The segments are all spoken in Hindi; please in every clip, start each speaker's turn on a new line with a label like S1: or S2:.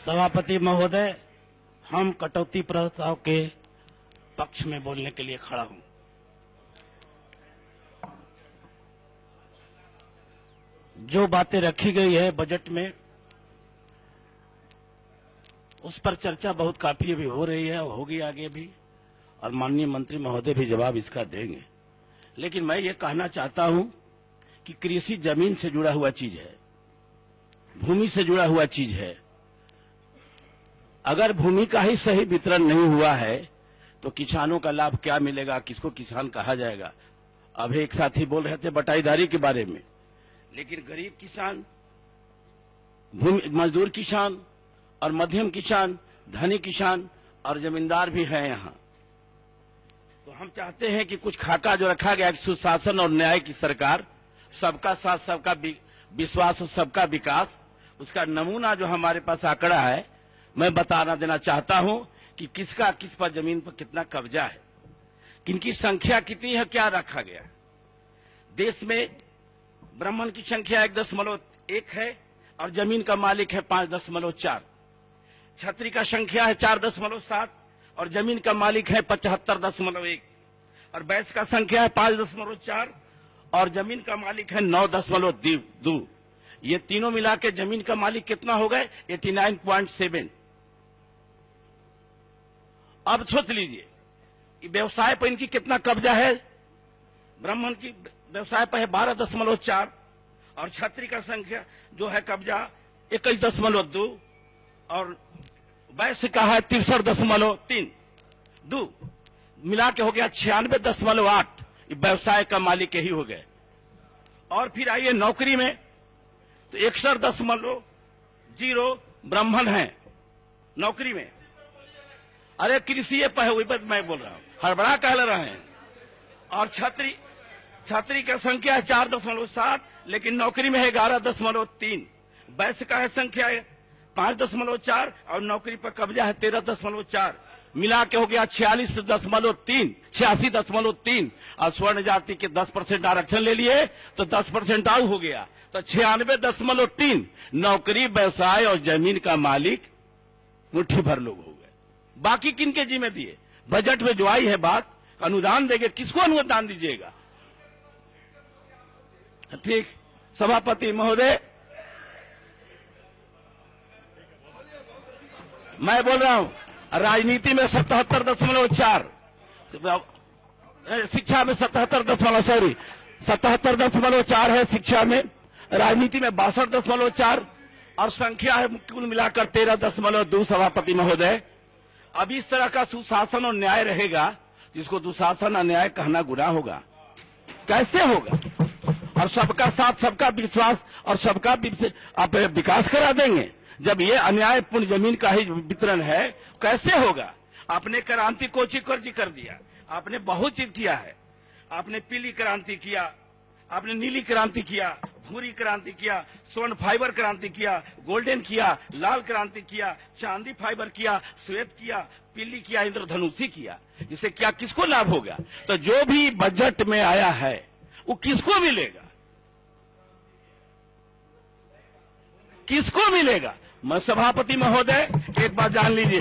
S1: सभापति महोदय, हम कटौती प्रस्ताव के पक्ष में बोलने के लिए खड़ा हूं। जो बातें रखी गई है बजट में, उस पर चर्चा बहुत काफी अभी हो रही है और होगी आगे भी, और माननीय मंत्री महोदय भी जवाब इसका देंगे। लेकिन मैं ये कहना चाहता हूं कि कृषि जमीन से जुड़ा हुआ चीज है, भूमि से जुड़ा हुआ चीज है। अगर भूमि का ही सही वितरण नहीं हुआ है तो किसानों का लाभ क्या मिलेगा, किसको किसान कहा जाएगा। अभी एक साथी बोल रहे थे बटाईदारी के बारे में, लेकिन गरीब किसान, भूमि मजदूर किसान और मध्यम किसान, धनी किसान और जमींदार भी हैं यहाँ। तो हम चाहते हैं कि कुछ खाका जो रखा गया सुशासन और न्याय की सरकार, सबका साथ, सबका विश्वास और सबका विकास, उसका नमूना जो हमारे पास आंकड़ा है, मैं बताना देना चाहता हूं कि किसका किस पर जमीन पर कितना कब्जा है, किनकी संख्या कितनी है, क्या रखा गया है। देश में ब्राह्मण की संख्या 1.1 है और जमीन का मालिक है 5.4। क्षत्रिय का संख्या है 4.7 और जमीन का मालिक है 75.1। और वैश्य का संख्या है 5.4 और जमीन का मालिक है 9.2। ये तीनों मिला के जमीन का मालिक कितना हो गए? 89.7। अब सोच लीजिए व्यवसाय पर इनकी कितना कब्जा है। ब्राह्मण की व्यवसाय पर है 12.4 और क्षत्रिय का संख्या जो है कब्जा 21.2 और वैश्य का है 63.3। मिला के हो गया 96.8। व्यवसाय का मालिक यही हो गए। और फिर आइए नौकरी में, तो 61.0 ब्राह्मण है नौकरी में। अरे कृषि पर है, वही पर मैं बोल रहा हूं, हड़बड़ा कह रहे हैं। और छात्री का संख्या है 4.7 लेकिन नौकरी में है 11.3। वैश्य का है संख्या है 5.4 और नौकरी पर कब्जा है 13.4। मिला के हो गया 86.3। और स्वर्ण जाति के 10% आरक्षण ले लिए तो 10% आउ हो गया, तो 96.3। नौकरी, व्यवसाय और जमीन का मालिक मुट्ठी भर लोग हो गए। बाकी किनके जिम्मे दिए? बजट में जो आई है बात, अनुदान देंगे, किसको अनुदान दीजिएगा? ठीक, सभापति महोदय, मैं बोल रहा हूं राजनीति में 77.4, शिक्षा में 77.4 है शिक्षा में, राजनीति में 62.4 और संख्या है कुल मिलाकर 13.2। सभापति महोदय, अब इस तरह का सुशासन और न्याय रहेगा जिसको दुशासन और न्याय कहना गुनाह होगा। कैसे होगा? और सबका साथ, सबका विश्वास और सबका आप विकास करा देंगे जब ये अन्यायपूर्ण जमीन का ही वितरण है, कैसे होगा? आपने क्रांति को चिकर्जी कर दिया, आपने बहुत चीज किया है। आपने पीली क्रांति किया, आपने नीली क्रांति किया, भूरी क्रांति किया, स्वर्ण फाइबर क्रांति किया, गोल्डन किया, लाल क्रांति किया, चांदी फाइबर किया, श्वेत किया, पीली किया, इंद्रधनुषी किया। इससे क्या किसको लाभ होगा? तो जो भी बजट में आया है वो किसको मिलेगा? किसको मिलेगा? मैं सभापति महोदय एक बात जान लीजिए,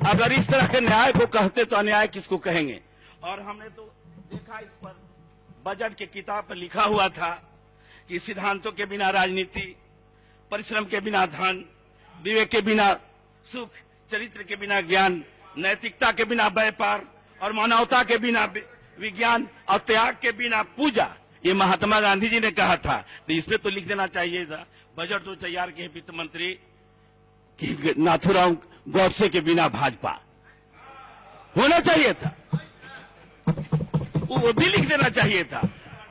S1: अगर इस तरह के न्याय को कहते तो अन्याय किसको कहेंगे? और हमने तो देखा इस पर बजट की किताब पर लिखा हुआ था कि सिद्धांतों के बिना राजनीति, परिश्रम के बिना धन, विवेक के बिना सुख, चरित्र के बिना ज्ञान, नैतिकता के बिना व्यापार और मानवता के बिना विज्ञान और त्याग के बिना पूजा। ये महात्मा गांधी जी ने कहा था। तो इसमें तो लिख देना चाहिए था, बजट तो तैयार किए वित्त मंत्री कि नाथूराम गौडसे के बिना भाजपा, होना चाहिए था, वो भी लिख देना चाहिए था।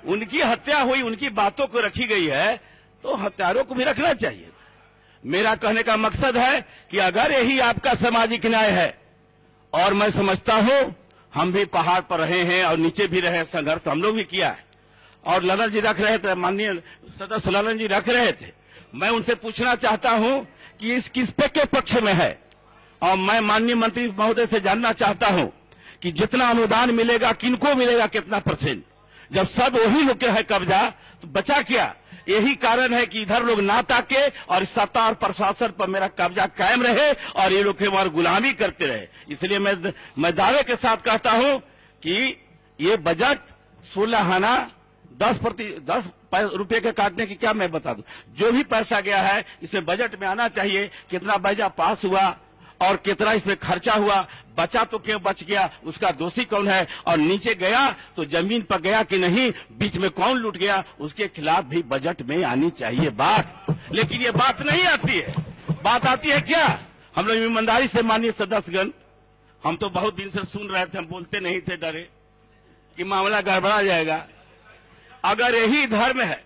S1: उनकी हत्या हुई, उनकी बातों को रखी गई है तो हत्यारों को भी रखना चाहिए। मेरा कहने का मकसद है कि अगर यही आपका सामाजिक न्याय है, और मैं समझता हूं हम भी पहाड़ पर रहे हैं और नीचे भी रहे, संघर्ष हम लोग भी किया है, और ललन जी रख रहे थे, माननीय सदस्य ललन जी रख रहे थे। मैं उनसे पूछना चाहता हूं कि इस किस पे के पक्ष में है, और मैं माननीय मंत्री महोदय से जानना चाहता हूं कि जितना अनुदान मिलेगा किनको मिलेगा, कितना %? जब सब वही लोग है कब्जा तो बचा क्या? यही कारण है कि इधर लोग ना ताके और सत्ता और प्रशासन पर मेरा कब्जा कायम रहे और ये लोग के हमारी गुलामी करते रहे। इसलिए मैं दावे के साथ कहता हूं कि ये बजट 16 आना 10 रुपए के काटने की क्या मैं बता दूं, जो भी पैसा गया है इसमें बजट में आना चाहिए। कितना बजट पास हुआ और कितना इसमें खर्चा हुआ, बचा तो क्यों बच गया, उसका दोषी कौन है, और नीचे गया तो जमीन पर गया कि नहीं, बीच में कौन लूट गया, उसके खिलाफ भी बजट में आनी चाहिए बात। लेकिन ये बात नहीं आती है। बात आती है क्या, हम लोग ईमानदारी से माननीय सदस्यगण, हम तो बहुत दिन से सुन रहे थे, हम बोलते नहीं थे, डरे कि मामला गड़बड़ा जाएगा। अगर यही धर्म है,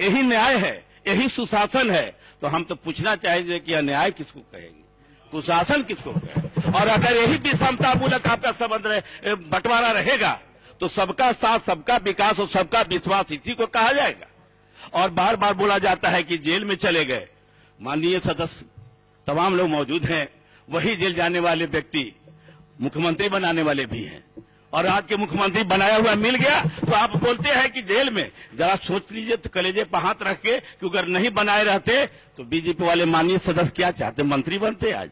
S1: यही न्याय है, यही सुशासन है, तो हम तो पूछना चाहेंगे कि न्याय किसको कहेंगे, कुशासन किसको कहेंगे। और अगर यही विषमतामूलक आपका संबंध बंटवारा रहेगा तो सबका साथ, सबका विकास और सबका विश्वास इसी को कहा जाएगा। और बार बार बोला जाता है कि जेल में चले गए, माननीय सदस्य तमाम लोग मौजूद हैं, वही जेल जाने वाले व्यक्ति मुख्यमंत्री बनाने वाले भी हैं, और आज के मुख्यमंत्री बनाया हुआ मिल गया तो आप बोलते हैं कि जेल में। जरा सोच लीजिए तो कलेजे पर हाथ रख के कि अगर नहीं बनाए रहते तो बीजेपी वाले माननीय सदस्य क्या चाहते, मंत्री बनते आज।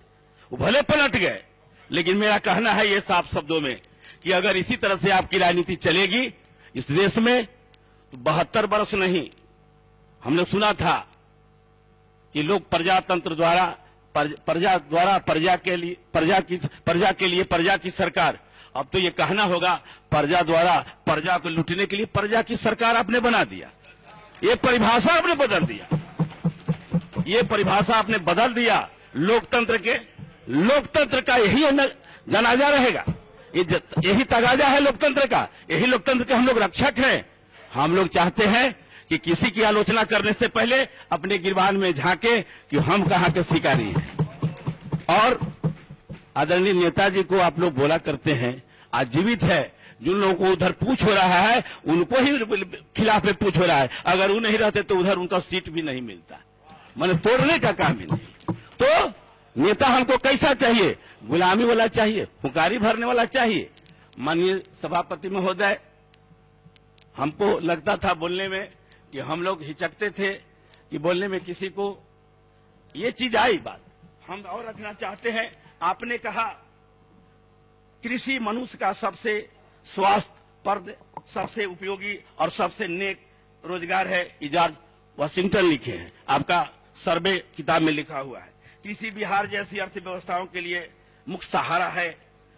S1: वो भले पलट गए, लेकिन मेरा कहना है ये साफ शब्दों में कि अगर इसी तरह से आपकी राजनीति चलेगी इस देश में तो 72 वर्ष नहीं, हमने सुना था कि लोग प्रजातंत्र द्वारा प्रजा के लिए प्रजा की सरकार। अब तो ये कहना होगा प्रजा द्वारा प्रजा को लूटने के लिए प्रजा की सरकार आपने बना दिया। ये परिभाषा आपने बदल दिया, ये परिभाषा आपने बदल दिया। लोकतंत्र का यही जनाजा रहेगा, यही तगाजा है लोकतंत्र का, यही लोकतंत्र के हम लोग रक्षक हैं। हम लोग चाहते हैं कि किसी की आलोचना करने से पहले अपने गिरबान में झांके कि हम कहां के शिकारी हैं। और आदरणीय नेताजी को आप लोग बोला करते हैं, आज जीवित है, जिन लोगों को उधर पूछ हो रहा है उनको ही खिलाफ में पूछ हो रहा है। अगर वो नहीं रहते तो उधर उनका सीट भी नहीं मिलता, माने तोड़ने का काम ही नहीं। तो नेता हमको कैसा चाहिए, गुलामी वाला चाहिए, हुंकारी भरने वाला चाहिए। माननीय सभापति महोदय, हमको लगता था बोलने में कि हम लोग हिचकते थे कि बोलने में किसी को ये चीज आई बात, हम और रखना चाहते हैं। आपने कहा कृषि मनुष्य का सबसे स्वास्थ्यप्रद, सबसे उपयोगी और सबसे नेक रोजगार है, जॉर्ज वाशिंगटन लिखे हैं, आपका सर्वे किताब में लिखा हुआ है। कृषि बिहार जैसी अर्थव्यवस्थाओं के लिए मुख्य सहारा है,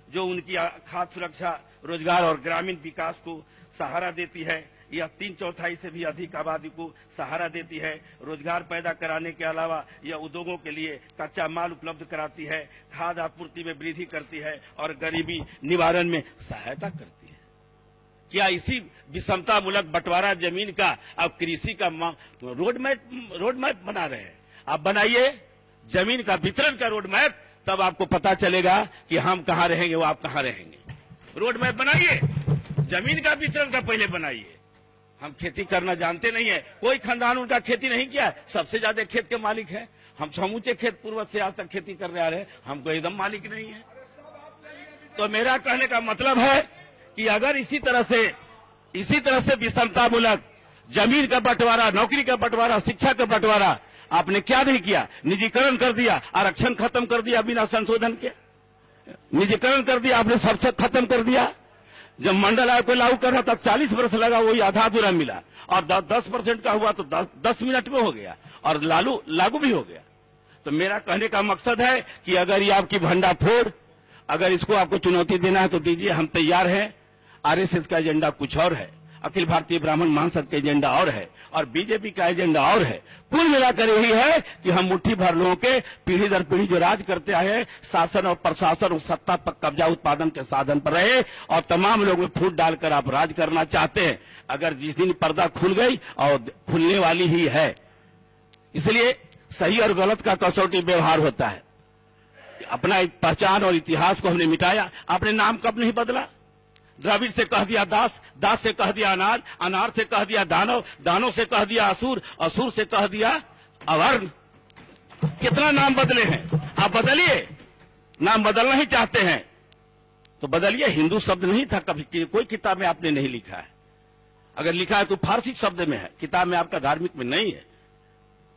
S1: जो उनकी खाद्य सुरक्षा, रोजगार और ग्रामीण विकास को सहारा देती है। यह 3/4 से भी अधिक आबादी को सहारा देती है। रोजगार पैदा कराने के अलावा यह उद्योगों के लिए कच्चा माल उपलब्ध कराती है, खाद्य आपूर्ति में वृद्धि करती है और गरीबी निवारण में सहायता करती है। क्या इसी विषमतामूलक बंटवारा जमीन का अब कृषि का रोड मैप बना रहे हैं? आप बनाइए जमीन का वितरण का रोड मैप, तब आपको पता चलेगा कि हम कहां रहेंगे, वो आप कहां रहेंगे। रोड मैप बनाइए, जमीन का वितरण का पहले बनाइए। हम खेती करना जानते नहीं है, कोई खानदान उनका खेती नहीं किया, सबसे ज्यादा खेत के मालिक है। हम समूचे खेत पूर्वज से आज तक खेती कर रहे आ रहे, हमको एकदम मालिक नहीं है। तो मेरा कहने का मतलब है कि अगर इसी तरह से विषमतामूलक जमीन का बंटवारा, नौकरी का बंटवारा, शिक्षा का बंटवारा आपने क्या नहीं किया, निजीकरण कर दिया, आरक्षण खत्म कर दिया बिना संशोधन के, निजीकरण कर दिया आपने, सबसे खत्म कर दिया। जब मंडल आयोग को लागू करना तब 40 वर्ष लगा, वही आधा अधूरा मिला, और 10% का हुआ तो 10 मिनट में हो गया और लागू भी हो गया। तो मेरा कहने का मकसद है कि अगर ये आपकी भंडाफोड़, अगर इसको आपको चुनौती देना है तो दीजिए, हम तैयार हैं। आरएसएस का एजेंडा कुछ और है, अखिल भारतीय ब्राह्मण महासंघ का एजेंडा और है, और बीजेपी का एजेंडा और है। कुल मिलाकर यही है कि हम मुट्ठी भर लोगों के पीढ़ी दर पीढ़ी जो राज करते आए हैं, शासन और प्रशासन और सत्ता पर कब्जा उत्पादन के साधन पर रहे, और तमाम लोगों में फूट डालकर आप राज करना चाहते हैं। अगर जिस दिन पर्दा खुल गई, और खुलने वाली ही है, इसलिए सही और गलत का कसौटी व्यवहार होता है। अपना पहचान और इतिहास को हमने मिटाया। आपने नाम कब नहीं बदला? द्रविड़ से कह दिया दास, दास से कह दिया अनार, अनार से कह दिया दानव, दानव से कह दिया असुर, असुर से कह दिया अवर्ण। कितना नाम बदले हैं, आप बदलिए। नाम बदलना ही चाहते हैं तो बदलिए। हिंदू शब्द नहीं था कभी, कोई किताब में आपने नहीं लिखा है। अगर लिखा है तो फारसी शब्द में है, किताब में आपका धार्मिक में नहीं है,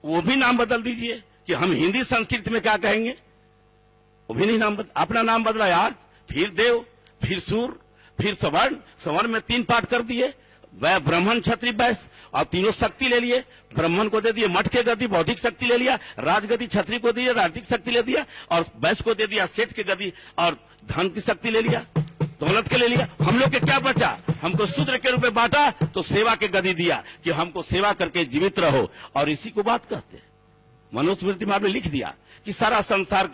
S1: वो भी नाम बदल दीजिए कि हम हिंदी संस्कृत में क्या कहेंगे, वो भी नहीं नाम अपना नाम बदला यार। फिर देव, फिर सूर, फिर सवर्ण, सवर्ण में 3 पाठ कर दिए, वह ब्राह्मण क्षत्रिय वैश्य, और तीनों शक्ति ले लिए। ब्राह्मण को दे दिए मठ के गति, बौद्धिक शक्ति ले लिया, राजगति क्षत्रिय को दिया, राजनीतिक शक्ति ले दिया, और वैश्य को दे दिया सेठ की गति और धन की शक्ति ले लिया, दौलत के ले लिया। हम लोग के क्या बचा, हमको शूद्र के रूप में बांटा तो सेवा के गति दिया कि हमको सेवा करके जीवित रहो, और इसी को बात कहते हैं। मनुस्मृति में आपने लिख दिया कि सारा संसार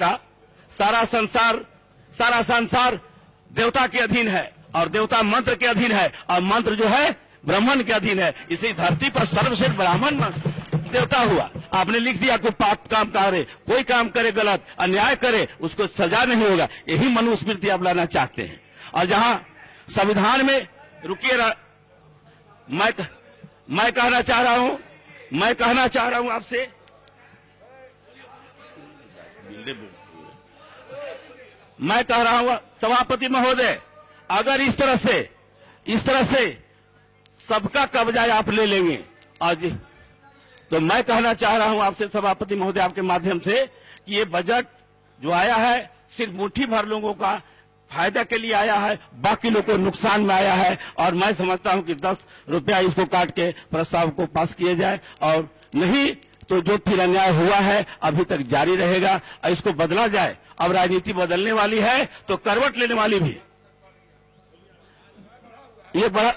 S1: देवता के अधीन है, और देवता मंत्र के अधीन है, और मंत्र जो है ब्राह्मण के अधीन है। इसी धरती पर सर्वश्रेष्ठ ब्राह्मण देवता हुआ। आपने लिख दिया कोई पाप काम करे, कोई काम करे गलत, अन्याय करे, उसको सजा नहीं होगा। यही मनुस्मृति आप लाना चाहते हैं। और जहां संविधान में, रुकिए, मैं कहना चाह रहा हूं आपसे, मैं कह रहा हूं सभापति महोदय, अगर इस तरह से सबका कब्जा आप ले लेंगे आज, तो मैं कहना चाह रहा हूं आपसे सभापति महोदय आपके माध्यम से कि ये बजट जो आया है सिर्फ मुट्ठी भर लोगों का फायदा के लिए आया है, बाकी लोगों को नुकसान में आया है। और मैं समझता हूं कि 10 रुपया इसको काट के प्रस्ताव को पास किए जाए, और नहीं तो जो फिर अन्याय हुआ है अभी तक जारी रहेगा, और इसको बदला जाए। अब राजनीति बदलने वाली है तो करवट लेने वाली भी। ये बड़ा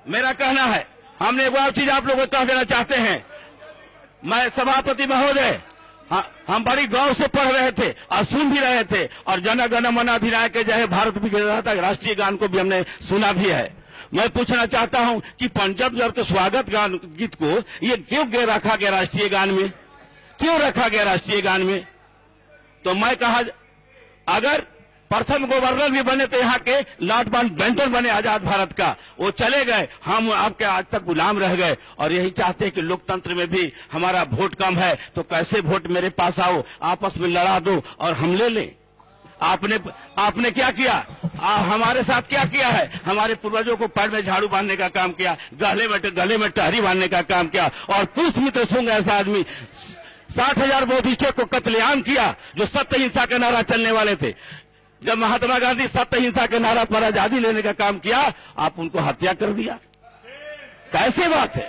S1: मेरा कहना है। हमने एक और चीज आप लोगों को कह देना चाहते हैं, मैं सभापति महोदय, हम बड़ी गौर से पढ़ रहे थे और सुन भी रहे थे, और जन गण मन अधिनायक जय भारत विधाता राष्ट्रीय गान को भी हमने सुना भी है। मैं पूछना चाहता हूं कि पंजाब जब के स्वागत गान गीत को ये क्यों रखा गया राष्ट्रीय गान में, क्यों रखा गया राष्ट्रीय गान में? तो मैं कहा, अगर प्रथम गवर्नर भी बने तो यहाँ के लॉर्ड माउंटबेटन बने आजाद भारत का, वो चले गए, हम आपके आज तक गुलाम रह गए। और यही चाहते हैं कि लोकतंत्र में भी हमारा वोट कम है तो कैसे वोट मेरे पास आओ, आपस में लड़ा दो और हम ले लें। आपने क्या किया, हमारे साथ क्या किया है? हमारे पूर्वजों को पैर में झाड़ू बांधने का काम किया, गले में टहरी बांधने का काम किया, और पुष्पमित्र सुंग ऐसा आदमी 60,000 बौद्धिस्टों को कत्लेआम किया जो सत्य हिंसा के नारा चलने वाले थे। जब महात्मा गांधी सत्य हिंसा के नारा पर आजादी लेने का काम किया, आप उनको हत्या कर दिया। कैसे बात है?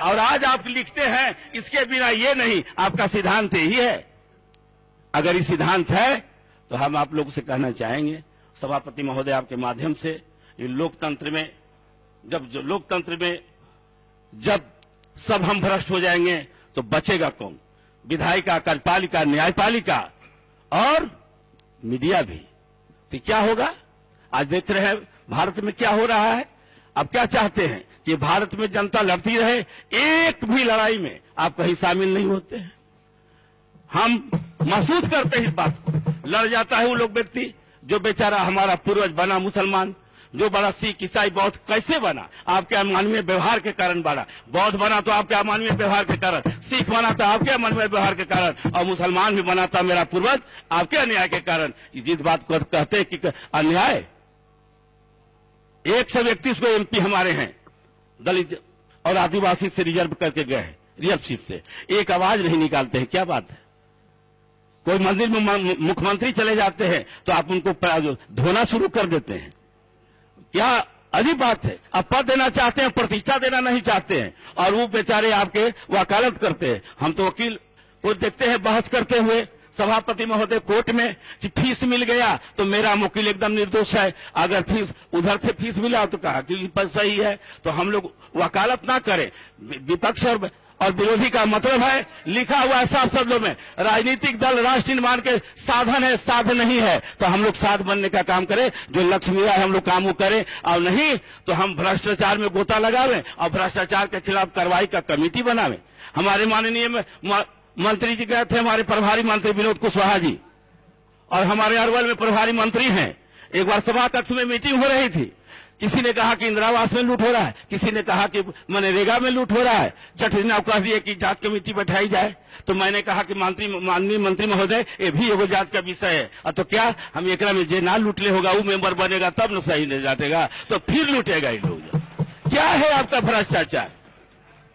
S1: और आज आप लिखते हैं इसके बिना ये नहीं, आपका सिद्धांत यही है। अगर ये सिद्धांत है तो हम आप लोगों से कहना चाहेंगे सभापति महोदय आपके माध्यम से, ये लोकतंत्र में जब सब हम भ्रष्ट हो जाएंगे तो बचेगा कौन? विधायिका, कार्यपालिका, न्यायपालिका और मीडिया भी। तो क्या होगा? आज देख रहे हैं भारत में क्या हो रहा है। अब क्या चाहते हैं कि भारत में जनता लड़ती रहे, एक भी लड़ाई में आप कहीं शामिल नहीं होते हैं। हम महसूस करते हैं इस बात को। लड़ जाता है वो लोग व्यक्ति जो बेचारा हमारा पूर्वज बना मुसलमान, जो बड़ा सिख, ईसाई, बौद्ध कैसे बना? आपके अमानवीय व्यवहार के कारण बना। बौद्ध बना तो आपके अमानवीय व्यवहार के कारण, सिख बना तो आपके अमानवीय व्यवहार के कारण, और मुसलमान भी बना था मेरा पूर्वज आपके अन्याय के कारण। जिस बात को कहते हैं कि अन्याय, 131 को एमपी हमारे हैं दलित और आदिवासी से रिजर्व करके गए हैं, रिजर्व सीट से, एक आवाज नहीं निकालते हैं। क्या बात है? कोई मंदिर में मुख्यमंत्री चले जाते हैं तो आप उनको धोना शुरू कर देते हैं। क्या अजीब बात है। अब पद देना चाहते हैं, प्रतिष्ठा देना नहीं चाहते हैं, और वो बेचारे आपके वकालत करते हैं। हम तो वकील को देखते हैं बहस करते हुए सभापति महोदय कोर्ट में कि फीस मिल गया तो मेरा वकील एकदम निर्दोष है, अगर फीस उधर से फीस मिला तो कहा कि सही है। तो हम लोग वकालत ना करें। विपक्ष और विरोधी का मतलब है, लिखा हुआ है साफ शब्दों में, राजनीतिक दल राष्ट्र निर्माण के साधन है, साधन नहीं है। तो हम लोग साध बनने का काम करें, जो लक्ष्य मिला है हम लोग काम वो करें, और नहीं तो हम भ्रष्टाचार में गोता लगावें और भ्रष्टाचार के खिलाफ कार्रवाई का कमेटी बनावें। हमारे माननीय मंत्री जी गए थे, हमारे प्रभारी मंत्री विनोद कुशवाहा जी, और हमारे अरवल में प्रभारी मंत्री हैं। एक बार सभा कक्ष में मीटिंग हो रही थी, किसी ने कहा कि इंदिरा आवास में लूट हो रहा है, किसी ने कहा कि मनरेगा में लूट हो रहा है। चटर्जी कह दिए कि जांच कमेटी बैठाई जाए। तो मैंने कहा कि माननीय मंत्री महोदय, ये भी एगो जांच का विषय है। तो क्या हम एकरा में जे ना लूटले होगा वो मेंबर बनेगा तब न सही नहीं जाटेगा, तो फिर लूटेगा ये लोग। क्या है आपका भ्रष्टाचार?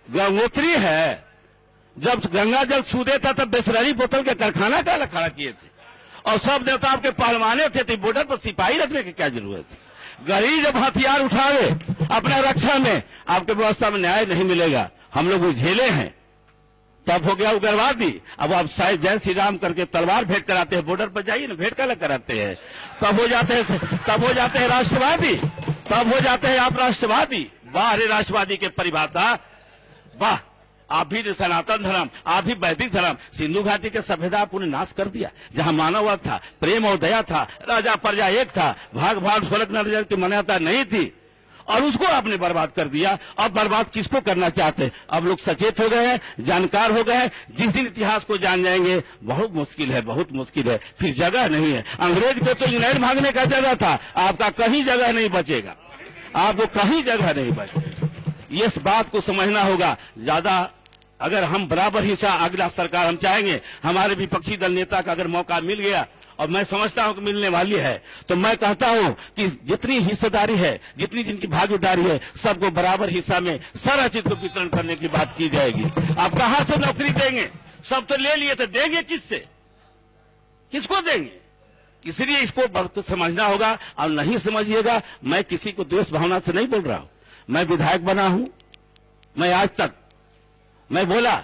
S1: गंगोत्री है, जब गंगा जल सूदे था तब बिसलरी बोतल के कारखाना का खड़ा किए थे, और सब देवता आपके पहलवाने थे, तो बॉर्डर पर सिपाही रखने की क्या जरूरत है? गरीब जब हथियार उठावे अपना रक्षा में, आपके व्यवस्था में न्याय नहीं मिलेगा। हम लोग झेले हैं, तब हो गया उग्रवादी। अब आप शायद जय श्री राम करके तलवार भेंट कराते हैं, बॉर्डर पर जाइए ना, भेंट कर कराते हैं, तब हो जाते हैं राष्ट्रवादी, तब हो जाते हैं आप राष्ट्रवादी। वाह रे राष्ट्रवादी के परिभाषा, वाह! आप भी सनातन धर्म, आप भी वैदिक धर्म, सिंधु घाटी के सभ्यता आपने नाश कर दिया। जहां मानववाद था, प्रेम और दया था, राजा प्रजा एक था, भाग भाग स्वर्ग नरक की मान्यता नहीं थी, और उसको आपने बर्बाद कर दिया। अब बर्बाद किसको करना चाहते हैं? अब लोग सचेत हो गए हैं, जानकार हो गए हैं। जिस दिन इतिहास को जान जाएंगे, बहुत मुश्किल है, बहुत मुश्किल है, फिर जगह नहीं है। अंग्रेज को तो इंग्लैंड भागने का जगह था, आपका कहीं जगह नहीं बचेगा, आपको कहीं जगह नहीं बचेगा। इस बात को समझना होगा। ज्यादा अगर हम बराबर हिस्सा अगला सरकार हम चाहेंगे, हमारे विपक्षी दल नेता का अगर मौका मिल गया, और मैं समझता हूं कि मिलने वाली है, तो मैं कहता हूं कि जितनी हिस्सेदारी है, जितनी जिनकी भागीदारी है, सबको बराबर हिस्सा में सरचित को वितरण करने की बात की जाएगी। आप कहां से नौकरी देंगे? सब तो ले लिए, तो देंगे किससे? किसको देंगे? इसलिए इसको समझना होगा। और नहीं समझिएगा, मैं किसी को द्वेष भावना से नहीं बोल रहा हूं। मैं विधायक बना हूं, मैं आज तक मैं बोला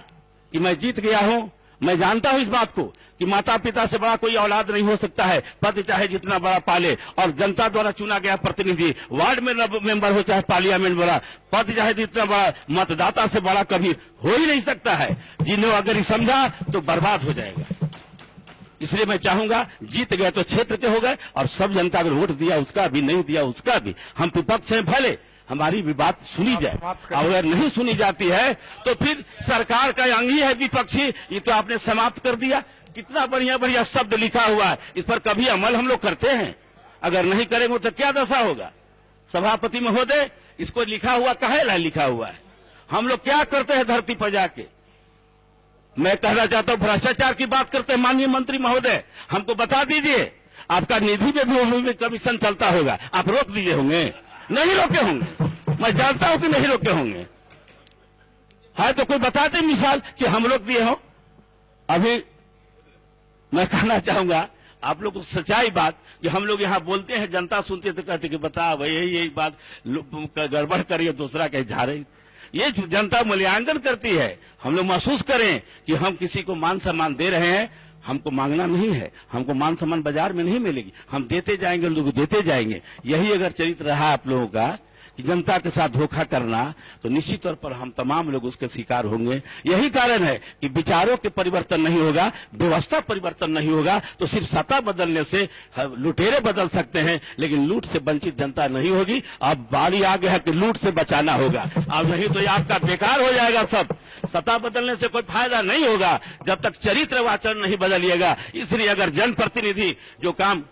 S1: कि मैं जीत गया हूं। मैं जानता हूं इस बात को कि माता पिता से बड़ा कोई औलाद नहीं हो सकता है। पति चाहे जितना बड़ा पाले, और जनता द्वारा चुना गया प्रतिनिधि, वार्ड में मेंबर हो चाहे पार्लियामेंट बड़ा, पति चाहे जितना बड़ा, मतदाता से बड़ा कभी हो ही नहीं सकता है। जिन्हें अगर ही समझा तो बर्बाद हो जाएगा। इसलिए मैं चाहूंगा, जीत गए तो क्षेत्र के हो गए, और सब जनता अगर वोट दिया उसका भी, नहीं दिया उसका भी, हम विपक्ष हैं, भले हमारी भी बात सुनी जाए। अगर नहीं सुनी जाती है तो फिर सरकार का अंग ही है विपक्षी, ये तो आपने समाप्त कर दिया। कितना बढ़िया बढ़िया शब्द लिखा हुआ है, इस पर कभी अमल हम लोग करते हैं? अगर नहीं करेंगे तो क्या दशा होगा? सभापति महोदय, इसको लिखा हुआ काहे लिखा हुआ है? हम लोग क्या करते हैं धरती पर जाके? मैं कहना चाहता हूं, भ्रष्टाचार की बात करते हैं माननीय मंत्री महोदय, हमको बता दीजिए। आपका निधि में भी कमीशन चलता होगा, आप रोक दिए होंगे? नहीं रोके होंगे, मैं जानता हूं कि नहीं रोके होंगे। है तो कोई बताते मिसाल कि हम रोक दिए हो? अभी मैं कहना चाहूंगा आप लोग को सच्चाई बात कि हम लोग यहां बोलते हैं, जनता सुनती है तो कहते कि बता भाई यही बात गड़बड़ करिए, दूसरा कहीं जा रही। ये जनता मूल्यांकन करती है। हम लोग महसूस करें कि हम किसी को मान सम्मान दे रहे हैं। हमको मांगना नहीं है, हमको मान सम्मान बाजार में नहीं मिलेगी, हम देते जाएंगे, लोग देते जाएंगे। यही अगर चरित्र रहा आप लोगों का कि जनता के साथ धोखा करना, तो निश्चित तौर पर हम तमाम लोग उसके शिकार होंगे। यही कारण है कि विचारों के परिवर्तन नहीं होगा, व्यवस्था परिवर्तन नहीं होगा, तो सिर्फ सत्ता बदलने से लुटेरे बदल सकते हैं, लेकिन लूट से वंचित जनता नहीं होगी। अब बारी आ गया है कि लूट से बचाना होगा, अब नहीं तो ये आपका बेकार हो जाएगा। सब सत्ता बदलने से कोई फायदा नहीं होगा जब तक चरित्र व आचरण नहीं बदलिएगा। इसलिए अगर जनप्रतिनिधि जो काम,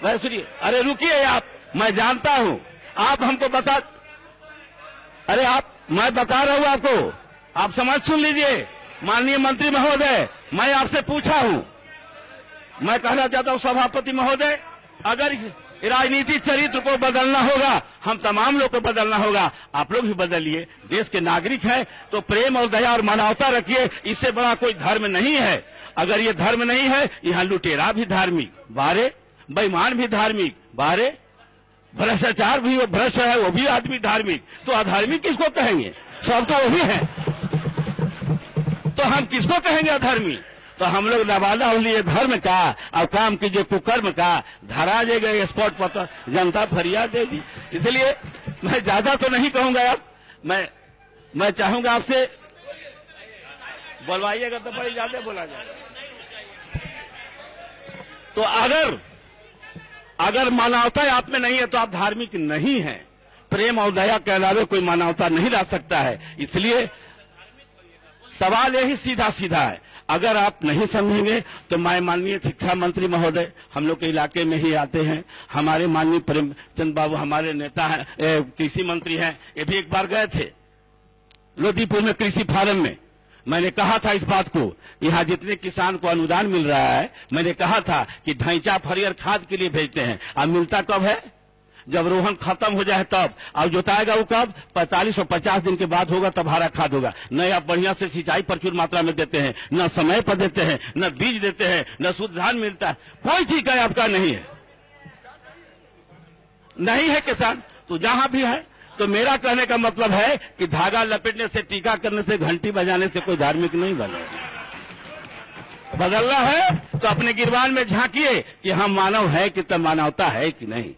S1: सुनिए, अरे रुकिए आप, मैं जानता हूं आप हमको बता, अरे आप, मैं बता रहा हूं आपको, आप समझ सुन लीजिए। माननीय मंत्री महोदय, मैं आपसे पूछा हूं, मैं कहना चाहता हूं सभापति महोदय, अगर राजनीतिक चरित्र को बदलना होगा, हम तमाम लोग को बदलना होगा, आप लोग भी बदलिए। देश के नागरिक हैं तो प्रेम और दया और मानवता रखिए, इससे बड़ा कोई धर्म नहीं है। अगर ये धर्म नहीं है, यहां लुटेरा भी धार्मिक बारे, बेईमान भी धार्मिक बारे, भ्रष्टाचार भी भ्रष्ट है वो भी आदमी धार्मिक, तो अधार्मिक किसको कहेंगे? सब तो वही है, तो हम किसको कहेंगे अधर्मी? तो हम लोग नवादा हो लिए धर्म का, और काम कीजिए कुकर्म का, धरा जाएगा स्पॉट पर तो जनता फरियाद देगी। इसलिए मैं ज्यादा तो नहीं कहूंगा। अब मैं चाहूंगा आपसे, बोलवाइएगा तो बड़ी ज्यादा बोला जाएगा। तो अगर मानवता आप में नहीं है तो आप धार्मिक नहीं हैं। प्रेम और दया के अलावा कोई मानवता नहीं ला सकता है। इसलिए सवाल यही सीधा सीधा है, अगर आप नहीं समझेंगे तो मैं माननीय शिक्षा मंत्री महोदय, हम लोग के इलाके में ही आते हैं, हमारे माननीय प्रेमचंद बाबू हमारे नेता हैं, कृषि मंत्री हैं, ये भी एक बार गए थे लोदीपुर में कृषि फार्म में। मैंने कहा था इस बात को, यहाँ जितने किसान को अनुदान मिल रहा है, मैंने कहा था कि ढांचा फरियर खाद के लिए भेजते हैं, अब मिलता कब है? जब रोहन खत्म हो जाए तब, और जोताएगा वो कब? 45 और 50 दिन के बाद होगा, तब हरा खाद होगा। न आप बढ़िया से सिंचाई प्रचुर मात्रा में देते हैं, न समय पर देते हैं, न बीज देते हैं, न शुद्ध धान मिलता है, कोई चीज का आपका नहीं है, नहीं है किसान। तो जहां भी है, तो मेरा कहने का मतलब है कि धागा लपेटने से, टीका करने से, घंटी बजाने से कोई धार्मिक नहीं बनेगा। बदलना है तो अपने गिरबान में झांकिए कि हम मानव है कि तब मानवता है कि नहीं,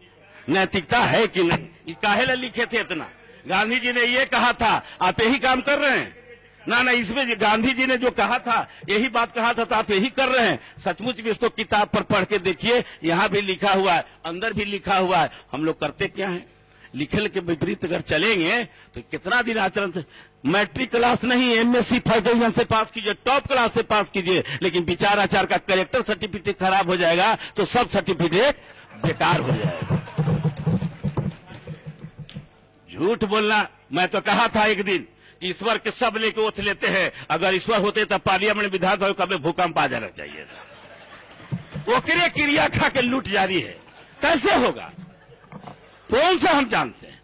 S1: नैतिकता है कि नहीं। ये काहे ला लिखे थे इतना? गांधी जी ने ये कहा था, आप यही काम कर रहे हैं ना? इसमें गांधी जी ने जो कहा था, यही बात कहा था, तो आप यही कर रहे हैं। सचमुच भी इसको किताब पर पढ़ के देखिए, यहाँ भी लिखा हुआ है, अंदर भी लिखा हुआ है। हम लोग करते क्या है? लिखल के विपरीत अगर चलेंगे तो कितना दिन आचरण से, मैट्रिक क्लास नहीं, एमएससी फर्स्ट डिवीजन से पास कीजिए, टॉप क्लास से पास कीजिए, लेकिन विचार आचार का कैरेक्टर सर्टिफिकेट खराब हो जाएगा तो सब सर्टिफिकेट बेकार हो जाएगा। झूठ बोलना, मैं तो कहा था एक दिन कि ईश्वर के सब लेके ओथ लेते हैं, अगर ईश्वर होते तब पार्लियामेंट विधानसभा कभी भूकंप आ जाना चाहिए था। वो क्रिया खा के लूट जारी है, कैसे होगा? कौन सा हम जानते हैं?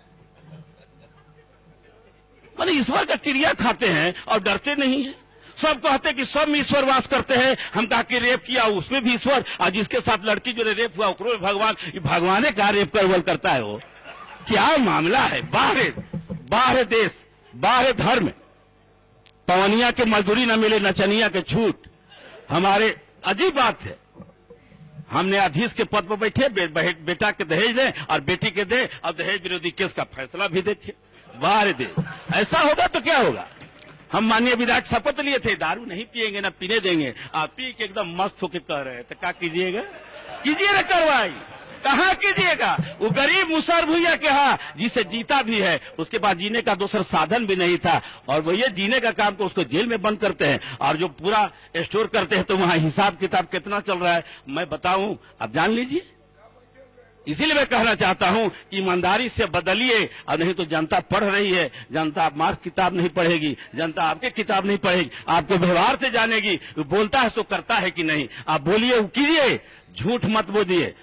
S1: माने ईश्वर का क्रिया खाते हैं और डरते नहीं है। सब कहते कि सब में ईश्वर वास करते हैं। हम कहा कि रेप किया उसमें भी ईश्वर, और जिसके साथ लड़की जो रेप हुआ उसमें भी भगवान। भगवान का रेप करता है वो? क्या मामला है? बाहर देश, बाहर धर्म, पवनिया के मजदूरी न मिले, नचनिया के छूट। हमारे अजीब बात है, हमने अधीश के पद पर बैठे, बेटा के दहेज दें और बेटी के दे, और दहेज विरोधी केस का फैसला भी देखिए। बाहर देश ऐसा होगा तो क्या होगा? हम माननीय विधायक शपथ लिए थे, दारू नहीं पिएंगे, ना पीने देंगे। आप पी के एकदम मस्त होकर कह रहे हैं, तो क्या कीजिएगा? कीजिए ना कार्रवाई, कहां कीजिएगा? वो गरीब मुसहर भुइया के जिसे जीता भी है, उसके पास जीने का दूसरा साधन भी नहीं था, और वो ये जीने का काम को उसको जेल में बंद करते हैं, और जो पूरा स्टोर करते हैं तो वहां हिसाब किताब कितना चल रहा है मैं बताऊं, आप जान लीजिए। इसीलिए मैं कहना चाहता हूं कि ईमानदारी से बदलिए, और नहीं तो जनता पढ़ रही है, जनता आप मार्क्स किताब नहीं पढ़ेगी, जनता आपके किताब नहीं पढ़ेगी, आपके व्यवहार से जानेगी, बोलता है तो करता है कि नहीं। आप बोलिए, कीजिए, झूठ मत बोलिए।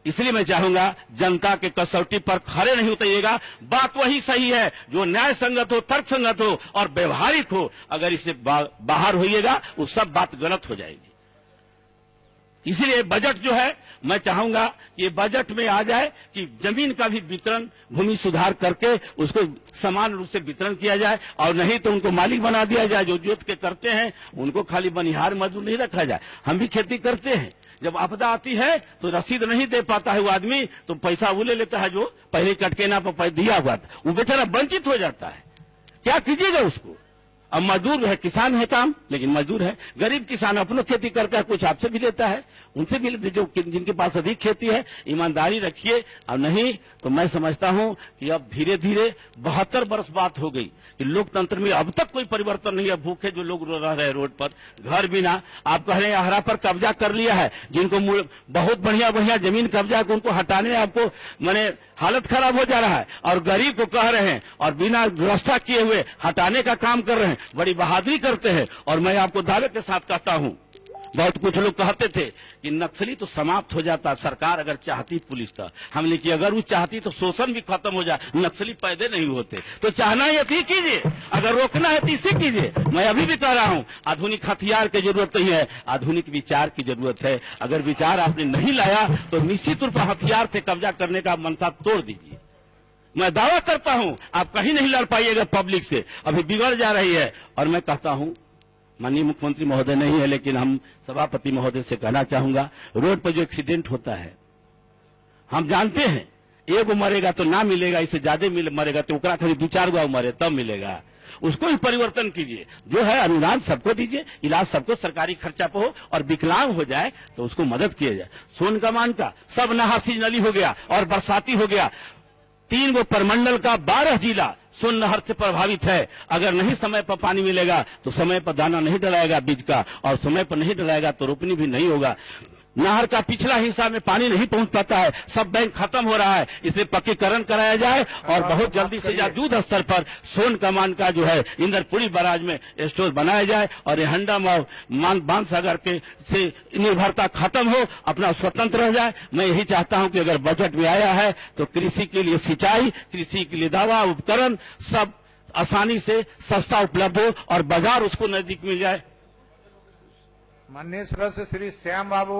S1: इसलिए मैं चाहूंगा जनता के कसौटी पर खड़े नहीं उतरिएगा। बात वही सही है जो न्याय संगत हो, तर्क संगत हो और व्यवहारिक हो। अगर इससे बाहर होइएगा वो सब बात गलत हो जाएगी। इसीलिए बजट जो है, मैं चाहूंगा ये बजट में आ जाए कि जमीन का भी वितरण, भूमि सुधार करके उसको समान रूप से वितरण किया जाए, और नहीं तो उनको मालिक बना दिया जाए। जो जोत के करते हैं उनको खाली बनिहार मजदूर नहीं रखा जाए। हम भी खेती करते हैं, जब आपदा आती है तो रसीद नहीं दे पाता है वो आदमी, तो पैसा वो ले लेता है जो पहले कटकेना पर दिया हुआ था, वो बेचारा वंचित हो जाता है। क्या कीजिएगा उसको? अब मजदूर है, किसान है काम, लेकिन मजदूर है। गरीब किसान अपनों खेती करता है, कुछ आपसे भी लेता है, उनसे भी जो जिनके पास अधिक खेती है। ईमानदारी रखिए, और नहीं तो मैं समझता हूं कि अब धीरे धीरे 72 वर्ष बात हो गई कि लोकतंत्र में अब तक कोई परिवर्तन नहीं है। भूखे जो लोग रह रहे रोड पर, घर बिना। आप कह रहे हैं अहरा पर कब्जा कर लिया है, जिनको बहुत बढ़िया बढ़िया जमीन कब्जा है, उनको हटाने आपको माने हालत खराब हो जा रहा है, और गरीब को कह रहे हैं और बिना व्यवस्था किए हुए हटाने का काम कर रहे हैं। बड़ी बहादुरी करते हैं। और मैं आपको दावे के साथ कहता हूं, बहुत कुछ लोग कहते थे कि नक्सली तो समाप्त हो जाता सरकार अगर चाहती, पुलिस का। हमने कि अगर वो चाहती तो शोषण भी खत्म हो जाए, नक्सली पैदा नहीं होते। तो चाहना है तो कीजिए, अगर रोकना है तो इसे कीजिए। मैं अभी भी कह रहा हूं, आधुनिक हथियार की जरूरत नहीं है, आधुनिक विचार की जरूरत है। अगर विचार आपने नहीं लाया तो निश्चित रूप से हथियार से कब्जा करने का मनसा तोड़ दीजिए। मैं दावा करता हूं आप कहीं नहीं लड़ पाइएगा पब्लिक से, अभी बिगड़ जा रही है। और मैं कहता हूं, माननीय मुख्यमंत्री महोदय नहीं है, लेकिन हम सभापति महोदय से कहना चाहूंगा, रोड पर जो एक्सीडेंट होता है, हम जानते हैं एगो मरेगा तो ना मिलेगा, इससे ज्यादा मरेगा तो ओकरा खाली 2-4 गो मरे तब मिलेगा। उसको ही परिवर्तन कीजिए। जो है अनुदान सबको दीजिए, इलाज सबको सरकारी खर्चा पे हो, और विकलांग हो जाए तो उसको मदद किया जाए। सोन कमान का सब नहासी नली हो गया और बरसाती हो गया। 3 गो परमंडल का 12 जिला सोन नहर से प्रभावित है। अगर नहीं समय पर पानी मिलेगा तो समय पर दाना नहीं डलाएगा बीज का, और समय पर नहीं डलाएगा तो रोपनी भी नहीं होगा। नहर का पिछला हिस्सा में पानी नहीं पहुंच पाता है, सब बैंक खत्म हो रहा है, इसे पक्कीकरण कराया जाए और बहुत जल्दी से युद्ध स्तर पर सोन कमान का जो है इंद्रपुरी बराज में स्टोर बनाया जाए और ये हंडम और बांध सागर पे से निर्भरता खत्म हो, अपना स्वतंत्र रह जाए। मैं यही चाहता हूं कि अगर बजट में आया है तो कृषि के लिए सिंचाई, कृषि के लिए दवा, उपकरण सब आसानी से सस्ता उपलब्ध हो और बाजार उसको नजदीक मिल जाए।
S2: माननीय सदस्य श्री श्याम बाबू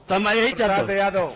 S1: तो मैं यही चाहता हूं।
S2: यादव।